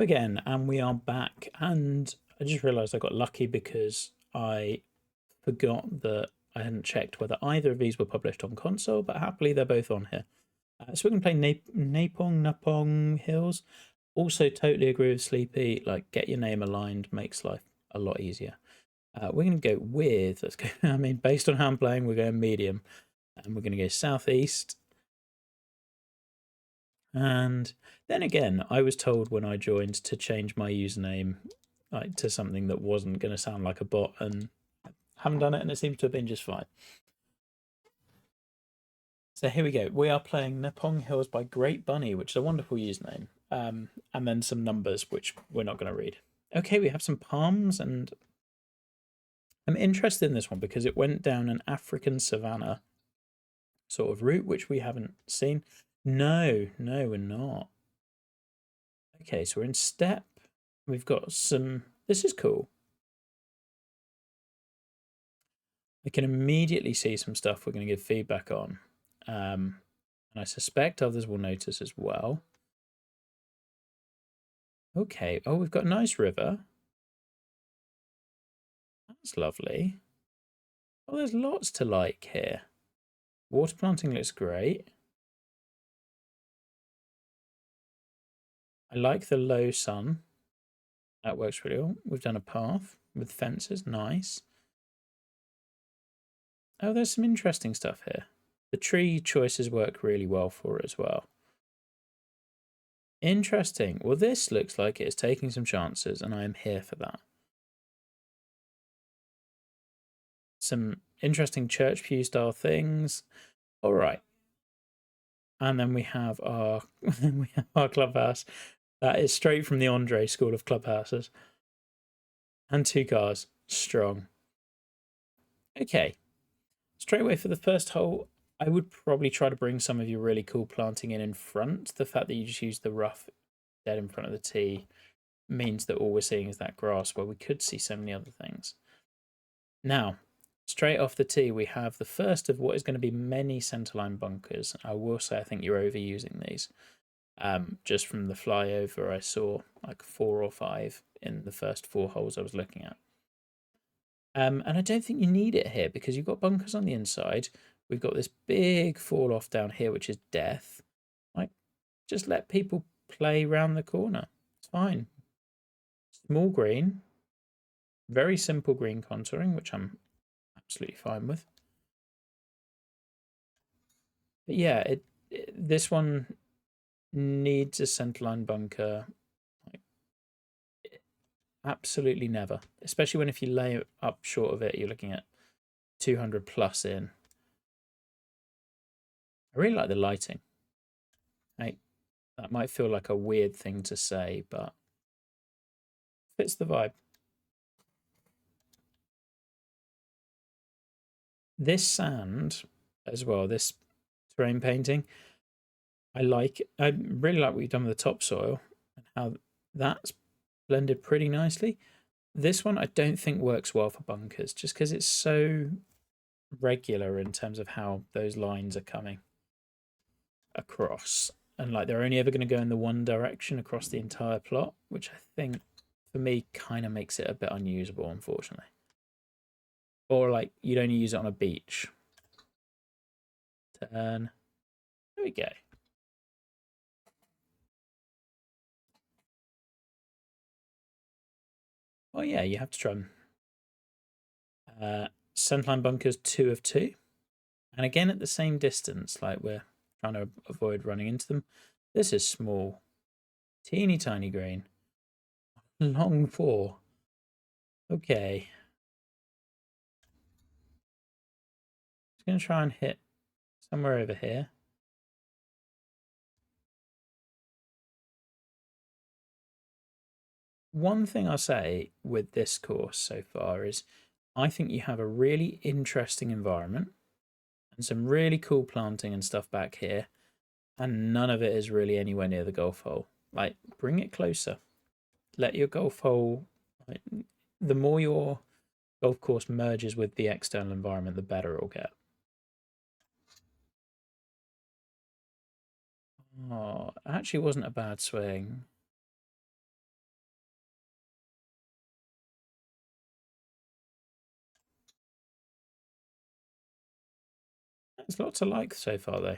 again, and we are back. And I just realized I got lucky because I forgot that I hadn't checked whether either of these were published on console, but happily they're both on here. So we're going to play Napong Hills. Also, totally agree with Sleepy. Like, get your name aligned makes life a lot easier. We're going to go with, let's go, I mean, based on how I'm playing, we're going medium. And we're going to go southeast. And then again, I was told when I joined to change my username to something that wasn't going to sound like a bot, and I haven't done it, and it seems to have been just fine. So here we go. We are playing Napong Hills by Great Bunny, which is a wonderful username. And then some numbers, which we're not going to read. Okay, we have some palms, and I'm interested in this one because it went down an African savanna sort of route, which we haven't seen. No, we're not. Okay, so we're in step. We've got some. This is cool. I can immediately see some stuff we're going to give feedback on. And I suspect others will notice as well. Okay. Oh, we've got a nice river. That's lovely. Oh, there's lots to like here. Water planting looks great. I like the low sun. That works really well. We've done a path with fences. Nice. Oh, there's some interesting stuff here. The tree choices work really well for it as well. Interesting. Well, this looks like it's taking some chances, and I am here for that. Some interesting church pew style things. All right. And then we have our clubhouse. That is straight from the Andre School of Clubhouses. And 2 cars. Strong. Okay. Straight away for the first hole, I would probably try to bring some of your really cool planting in front. The fact that you just use the rough dead in front of the tee means that all we're seeing is that grass, where we could see so many other things. Now, straight off the tee, we have the first of what is going to be many centerline bunkers. I will say I think you're overusing these. Just from the flyover, I saw like 4 or 5 in the first 4 holes I was looking at. And I don't think you need it here because you've got bunkers on the inside. We've got this big fall off down here, which is death. Like, just let people play round the corner. It's fine. Small green, very simple green contouring, which I'm absolutely fine with. But yeah, this one needs a centerline bunker. Like, absolutely never, especially when if you lay it up short of it, you're looking at 200 plus in. I really like the lighting. That might feel like a weird thing to say, but fits the vibe. This sand as well, this terrain painting, I like. I really like what you've done with the topsoil and how that's blended pretty nicely. This one I don't think works well for bunkers just because it's so regular in terms of how those lines are coming across. And like they're only ever going to go in the one direction across the entire plot, which I think for me kind of makes it a bit unusable, unfortunately. Or like you'd only use it on a beach. Turn. There we go. Oh yeah, you have to try them. Centerline bunkers 2 of 2. And again at the same distance, like we're trying to avoid running into them. This is small. Teeny tiny green. Long 4. Okay. Just going to try and hit somewhere over here. One thing I'll say with this course so far is I think you have a really interesting environment and some really cool planting and stuff back here, and none of it is really anywhere near the golf hole. Like, bring it closer. Let your golf hole, like, the more your golf course merges with the external environment, the better it'll get. Oh, actually wasn't a bad swing. There's lots to like so far, though.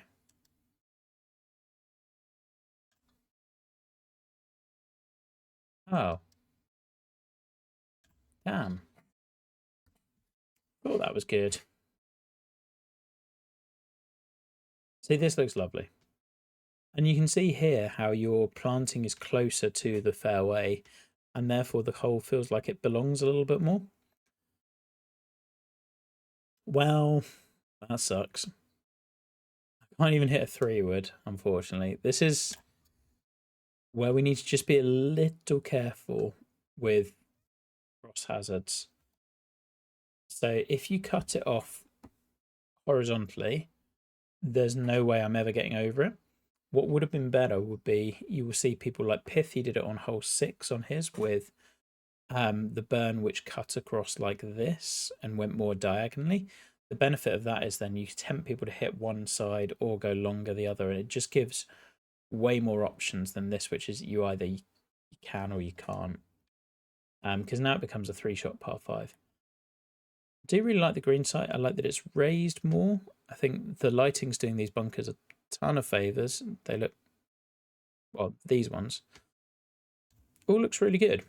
Oh. Damn. Thought that was good. See, this looks lovely. And you can see here how your planting is closer to the fairway, and therefore the hole feels like it belongs a little bit more. Well, that sucks. I can't even hit a 3-wood, unfortunately. This is where we need to just be a little careful with cross hazards. So if you cut it off horizontally, there's no way I'm ever getting over it. What would have been better would be, you will see people like Pith, he did it on hole 6 on his with the burn which cut across like this and went more diagonally. The benefit of that is then you tempt people to hit one side or go longer the other, and it just gives way more options than this, which is you either you can or you can't. Because now it becomes a 3-shot par 5. I do really like the green site. I like that it's raised more. I think the lighting's doing these bunkers a ton of favours. They look, well, these ones all looks really good.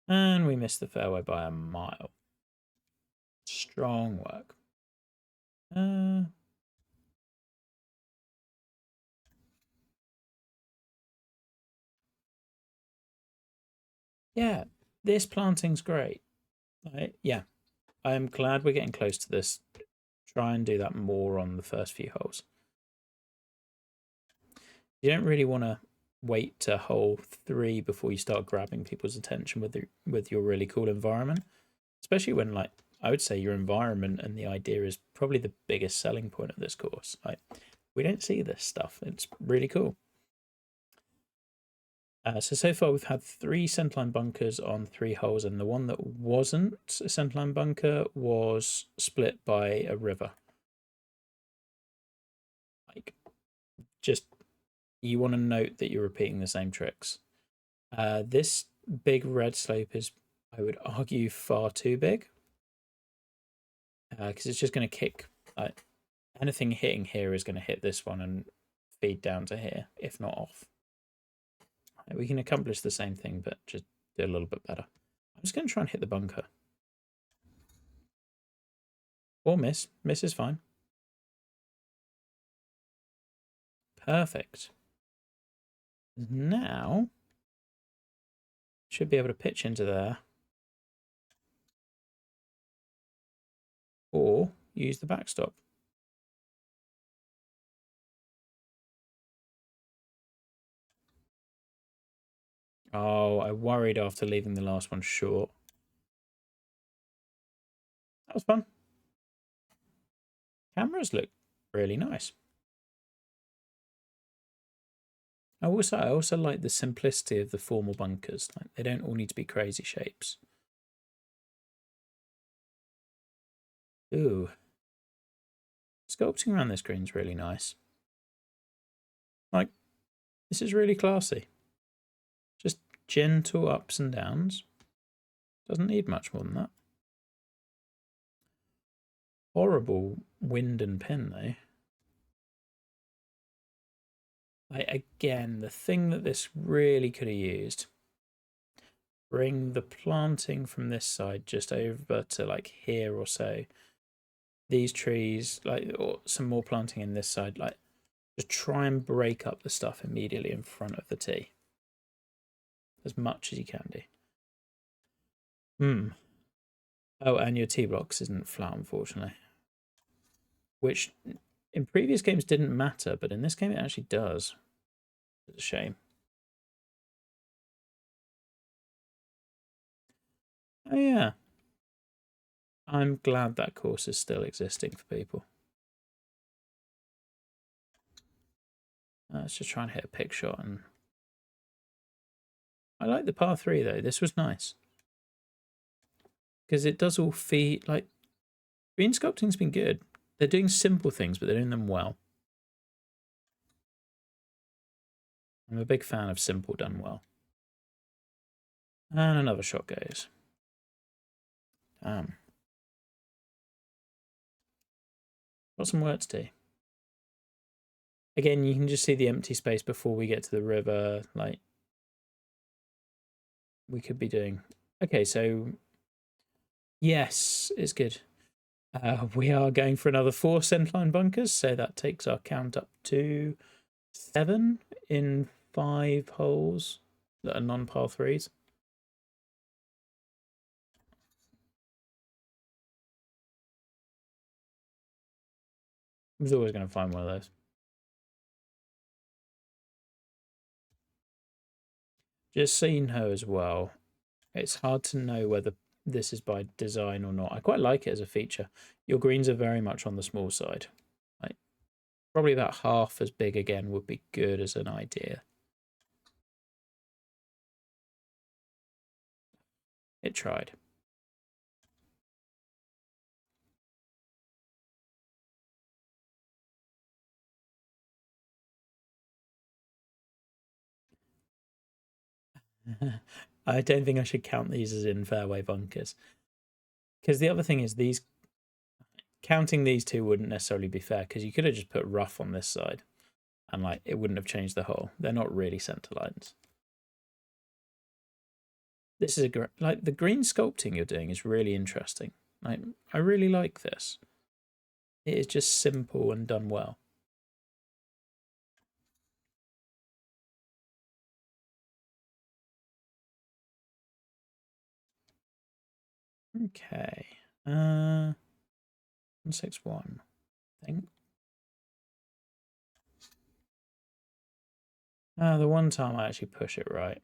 And we missed the fairway by a mile. Strong work. Yeah, this planting's great. Right? Yeah, I'm glad we're getting close to this. Try and do that more on the first few holes. You don't really want to wait to hole 3 before you start grabbing people's attention with your really cool environment, especially when, like, I would say your environment and the idea is probably the biggest selling point of this course. Like, we don't see this stuff. It's really cool. So far we've had 3 centerline bunkers on 3 holes, and the one that wasn't a centerline bunker was split by a river. Like, just, you want to note that you're repeating the same tricks. This big red slope is, I would argue, far too big, because it's just going to kick. Anything hitting here is going to hit this one and feed down to here, if not off. We can accomplish the same thing, but just do a little bit better. I'm just going to try and hit the bunker. Or miss. Miss is fine. Perfect. Now, should be able to pitch into there. Or use the backstop. Oh, I worried after leaving the last one short. That was fun. Cameras look really nice. I also like the simplicity of the formal bunkers. Like, they don't all need to be crazy shapes. Ooh. Sculpting around this green is really nice. Like, this is really classy. Just gentle ups and downs. Doesn't need much more than that. Horrible wind and pin, though. Again, the thing that this really could have used, bring the planting from this side just over to like here or so. These trees, like, or some more planting in this side, like, just try and break up the stuff immediately in front of the tee. As much as you can do. Oh, and your tee box isn't flat, unfortunately. Which in previous games didn't matter, but in this game it actually does. It's a shame. Oh yeah. I'm glad that course is still existing for people. Let's just try and hit a pick shot. And I like the par 3 though. This was nice. Because it does all feed, like, green sculpting's been good. They're doing simple things, but they're doing them well. I'm a big fan of simple done well. And another shot goes. Damn. Got some work to do. Again, you can just see the empty space before we get to the river. Like, we could be doing. Okay, so yes, it's good. We are going for another 4 centerline bunkers, so that takes our count up to 7 in 5 holes that are non-par 3s. I was always going to find one of those. Just so you know as well, it's hard to know whether this is by design or not. I quite like it as a feature. Your greens are very much on the small side. Like, probably about half as big again would be good as an idea. It tried. I don't think I should count these as in fairway bunkers. Because the other thing is counting these two wouldn't necessarily be fair, because you could have just put rough on this side and like it wouldn't have changed the hole. They're not really center lines. This is like the green sculpting you're doing is really interesting. Like, I really like this. It is just simple and done well. Okay. 161. I think. The one time I actually push it right.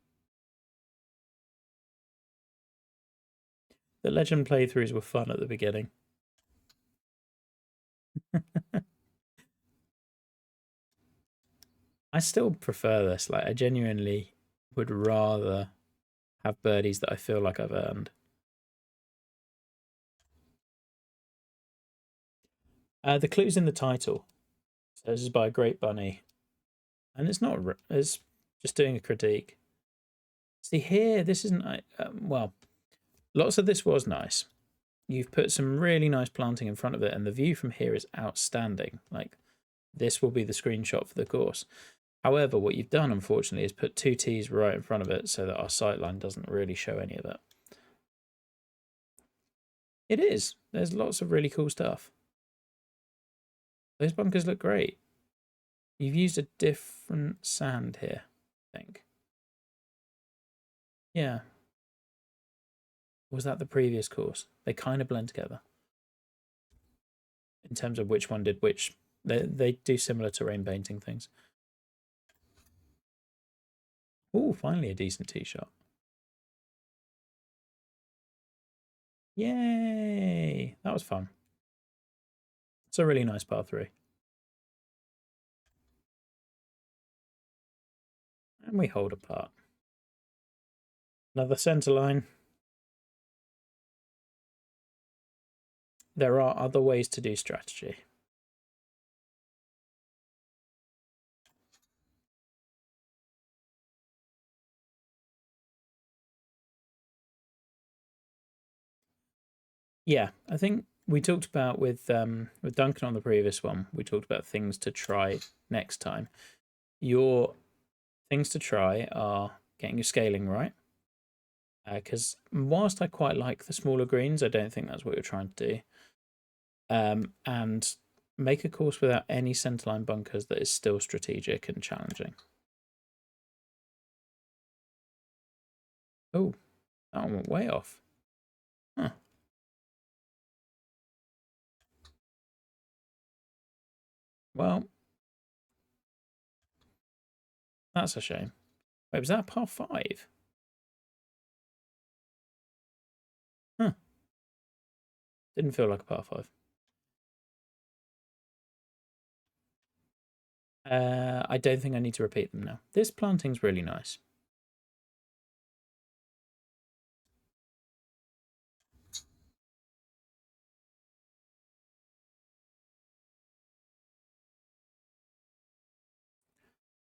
The legend playthroughs were fun at the beginning. I still prefer this. Like, I genuinely would rather have birdies that I feel like I've earned. The clue's in the title. So this is by a Great Bunny. And it's not, it's just doing a critique. See here, this isn't, well, lots of this was nice. You've put some really nice planting in front of it, and the view from here is outstanding. Like, this will be the screenshot for the course. However, what you've done, unfortunately, is put 2 tees right in front of it so that our sightline doesn't really show any of it. It is. There's lots of really cool stuff. Those bunkers look great. You've used a different sand here, I think. Yeah. Was that the previous course? They kind of blend together in terms of which one did which. They do similar terrain painting things. Oh, finally a decent tee shot. Yay! That was fun. It's a really nice par 3. And we hold apart. Another centre line. There are other ways to do strategy. Yeah, I think we talked about with Duncan on the previous one, we talked about things to try next time. Your things to try are getting your scaling right. Because whilst I quite like the smaller greens, I don't think that's what you're trying to do. And make a course without any centerline bunkers that is still strategic and challenging. Oh, that one went way off. Huh. Well, that's a shame. Wait, was that par 5? Huh. Didn't feel like a par 5. I don't think I need to repeat them now. This planting's really nice.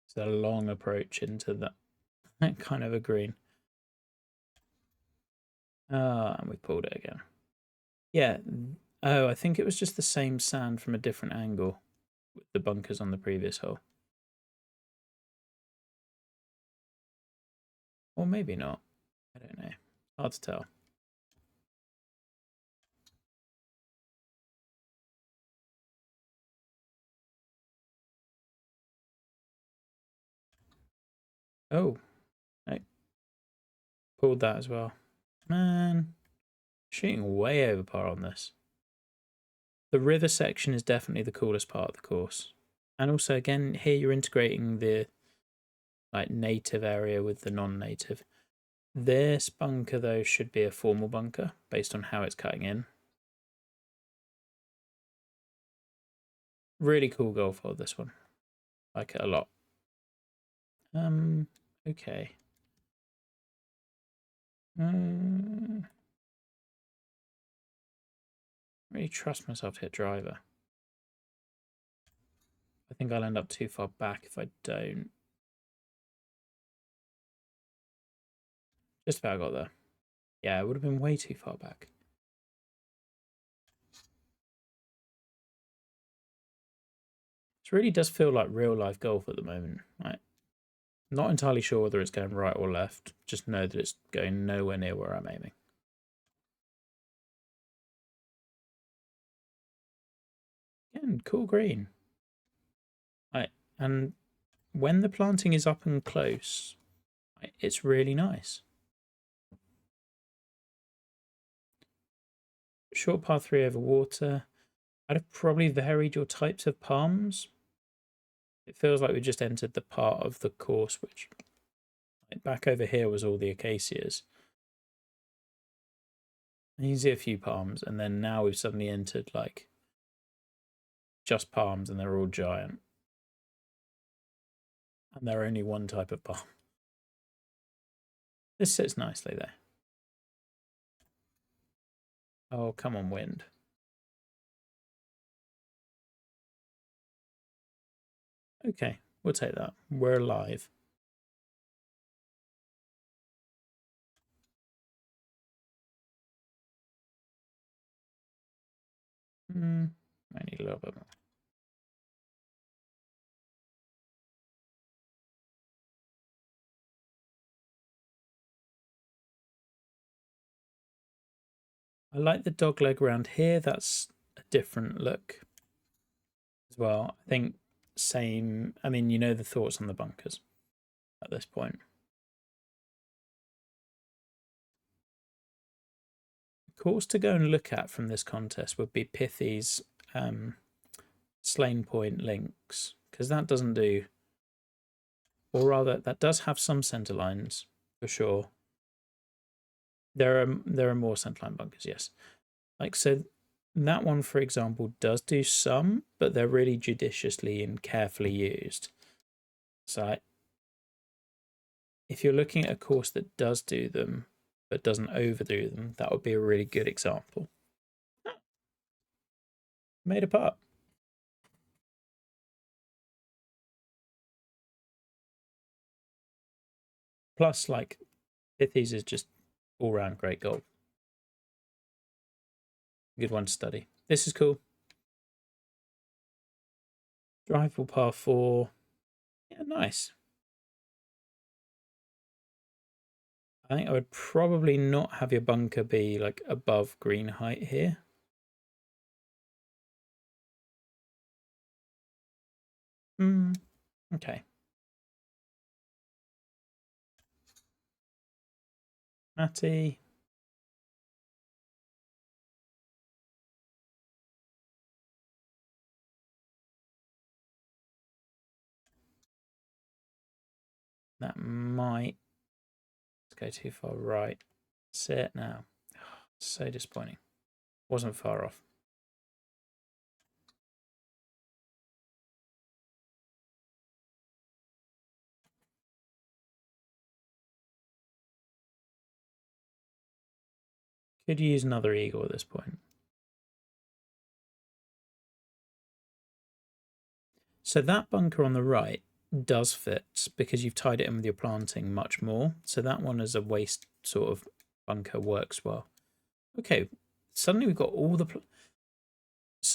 It's a long approach into that kind of a green. And we pulled it again. Yeah, Oh, I think it was just the same sand from a different angle with the bunkers on the previous hole. Or maybe not. I don't know. Hard to tell. Oh, I pulled that as well. Man, shooting way over par on this. The river section is definitely the coolest part of the course. And also, again, here you're integrating the like native area with the non-native. This bunker, though, should be a formal bunker based on how it's cutting in. Really cool golf hole, this one. Like it a lot. Okay. Really trust myself to hit driver. I think I'll end up too far back if I don't. Just about got there. Yeah, it would have been way too far back. It really does feel like real life golf at the moment. Right? Not entirely sure whether it's going right or left. Just know that it's going nowhere near where I'm aiming. Again, cool green. Right, and when the planting is up and close, it's really nice. Short par 3 over water. I'd have probably varied your types of palms. It feels like we just entered the part of the course which, like, back over here was all the acacias. And you can see a few palms, and then now we've suddenly entered like just palms, and they're all giant. And they're only one type of palm. This sits nicely there. Oh, come on, wind. Okay, we'll take that. We're alive. I need a little bit more. I like the dog leg around here. That's a different look as well. I think same. I mean, you know the thoughts on the bunkers at this point. Course to go and look at from this contest would be Pithy's Slane Point links, because that doesn't do, or rather, that does have some centre lines for sure. There are more centerline bunkers, yes. Like so, that one, for example, does do some, but they're really judiciously and carefully used. So, if you're looking at a course that does do them but doesn't overdo them, that would be a really good example. Made a putt. Plus, like, Pithy's is just all round great golf. Good one to study. This is cool. Drivable par 4. Yeah, nice. I think I would probably not have your bunker be like above green height here. Okay. Matty. That might go too far right. Sit now. So disappointing. Wasn't far off. Could use another eagle at this point. So that bunker on the right does fit because you've tied it in with your planting much more. So that one as a waste sort of bunker works well. Okay, suddenly we've got all the...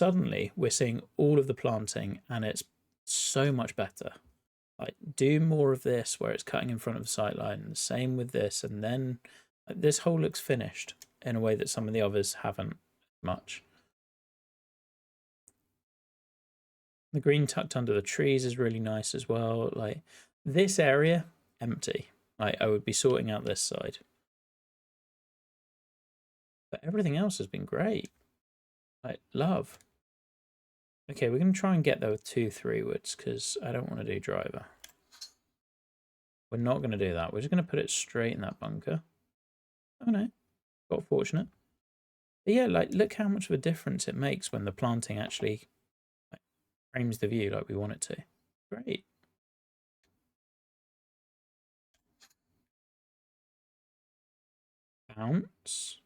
suddenly we're seeing all of the planting and it's so much better. Like, do more of this where it's cutting in front of the sight line. The same with this, and then this hole looks finished in a way that some of the others haven't much. The green tucked under the trees is really nice as well. Like, this area, empty. Like, I would be sorting out this side. But everything else has been great. Like, love. Okay, we're going to try and get there with 2 3-woods because I don't want to do driver. We're not going to do that. We're just going to put it straight in that bunker. Oh no, got fortunate. But yeah, like, look how much of a difference it makes when the planting actually like, frames the view like we want it to. Great. Bounce.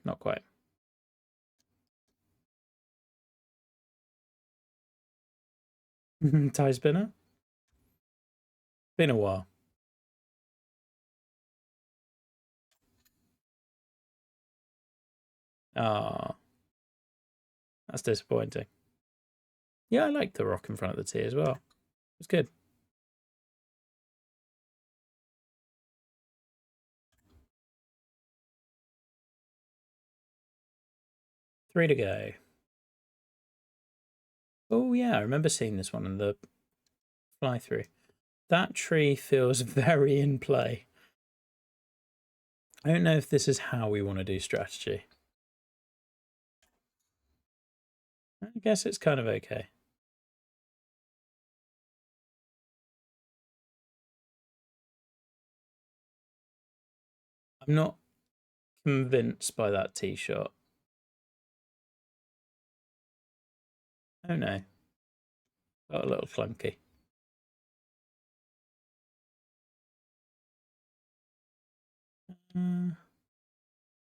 Not quite. Tie spinner. Been a while. Ah, that's disappointing. Yeah, I like the rock in front of the T as well. It's good. Three to go. Oh yeah, I remember seeing this one in the fly through. That tree feels very in play. I don't know if this is how we want to do strategy. I guess it's kind of okay. I'm not convinced by that tee shot. Oh no. Got a little clunky. I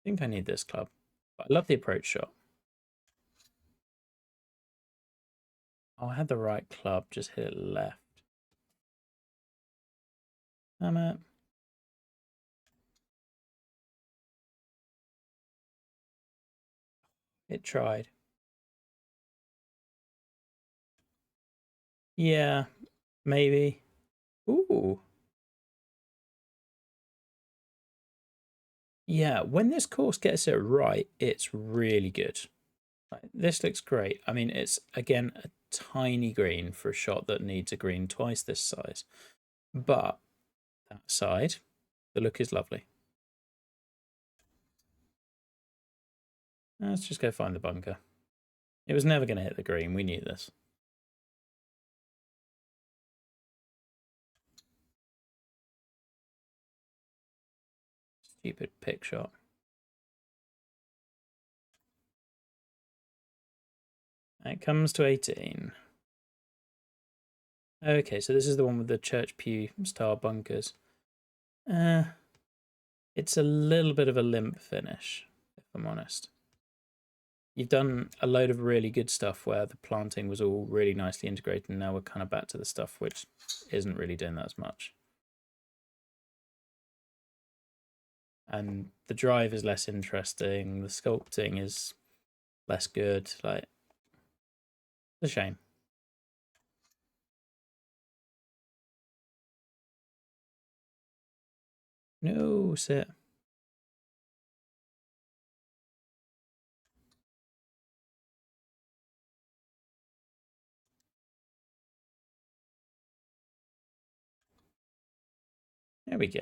think I need this club. But I love the approach shot. Oh, I had the right club, just hit it left. Damn it. It tried. Yeah, maybe. Ooh. Yeah, when this course gets it right, it's really good. Like, this looks great. I mean, it's, again, a tiny green for a shot that needs a green twice this size. But that side, the look is lovely. Let's just go find the bunker. It was never going to hit the green. We knew this. Stupid pick shot. It comes to 18. Okay, so this is the one with the church pew style bunkers. It's a little bit of a limp finish, if I'm honest. You've done a load of really good stuff where the planting was all really nicely integrated, and now we're kind of back to the stuff which isn't really doing that as much. And the drive is less interesting, the sculpting is less good. Like, it's a shame. No, sit. There we go.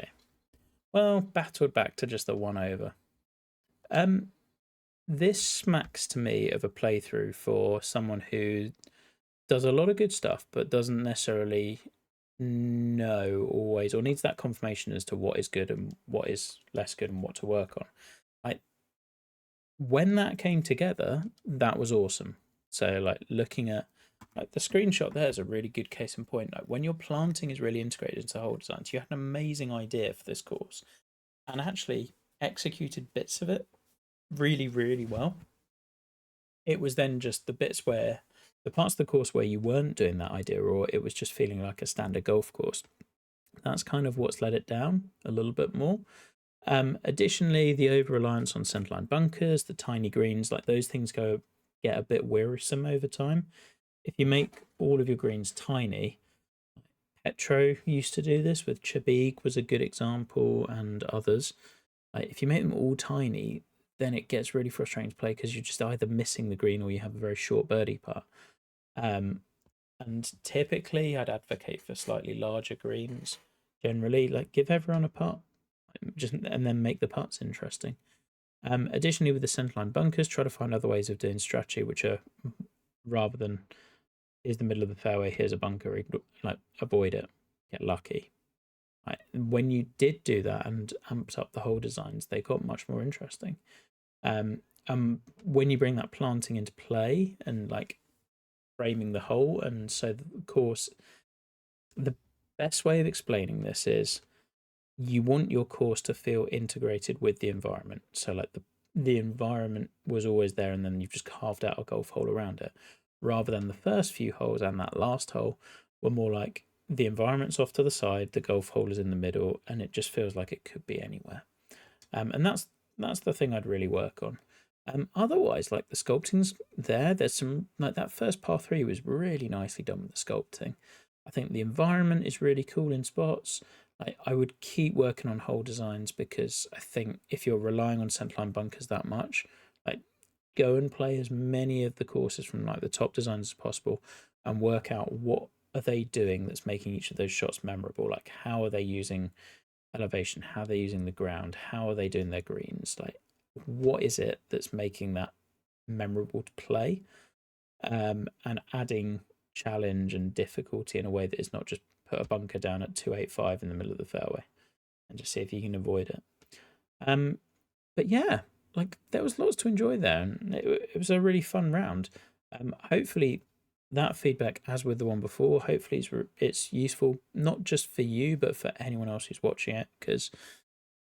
Well, battled back to just the 1 over. This smacks to me of a playthrough for someone who does a lot of good stuff, but doesn't necessarily know always, or needs that confirmation as to what is good and what is less good and what to work on. When that came together, that was awesome. So, like, looking at like the screenshot there is a really good case in point. Like, when your planting is really integrated into whole designs, you had an amazing idea for this course and actually executed bits of it really, really well. It was then just the bits where the parts of the course where you weren't doing that idea, or it was just feeling like a standard golf course. That's kind of what's let it down a little bit more. Additionally, the over-reliance on centerline bunkers, the tiny greens, like those things get a bit wearisome over time. If you make all of your greens tiny, Petro used to do this with Chabig was a good example, and others. If you make them all tiny, then it gets really frustrating to play because you're just either missing the green or you have a very short birdie putt. And typically, I'd advocate for slightly larger greens. Generally, like give everyone a putt, just and then make the putts interesting. Additionally, with the centerline bunkers, try to find other ways of doing strategy, which are rather than here's the middle of the fairway, here's a bunker, like avoid it, get lucky. When you did do that and amped up the hole designs, they got much more interesting. When you bring that planting into play and like framing the hole, and so of course, the best way of explaining this is you want your course to feel integrated with the environment. So like the environment was always there, and then you've just carved out a golf hole around it, rather than the first few holes and that last hole were more like the environment's off to the side, the golf hole is in the middle, and it just feels like it could be anywhere. And that's the thing I'd really work on. Otherwise, like the sculpting's there's some like that first par three was really nicely done with the sculpting. I think the environment is really cool in spots. Like I would keep working on hole designs because I think if you're relying on centerline bunkers that much, like go and play as many of the courses from like the top designs as possible and work out what are they doing that's making each of those shots memorable. Like how are they using elevation, how are they using the ground, how are they doing their greens, like what is it that's making that memorable to play, and adding challenge and difficulty in a way that is not just put a bunker down at 285 in the middle of the fairway and just see if you can avoid it. But yeah, like there was lots to enjoy there, and it was a really fun round. Hopefully that feedback, as with the one before, hopefully it's useful not just for you but for anyone else who's watching it, because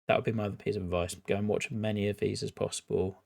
that would be my other piece of advice. Go and watch as many of these as possible.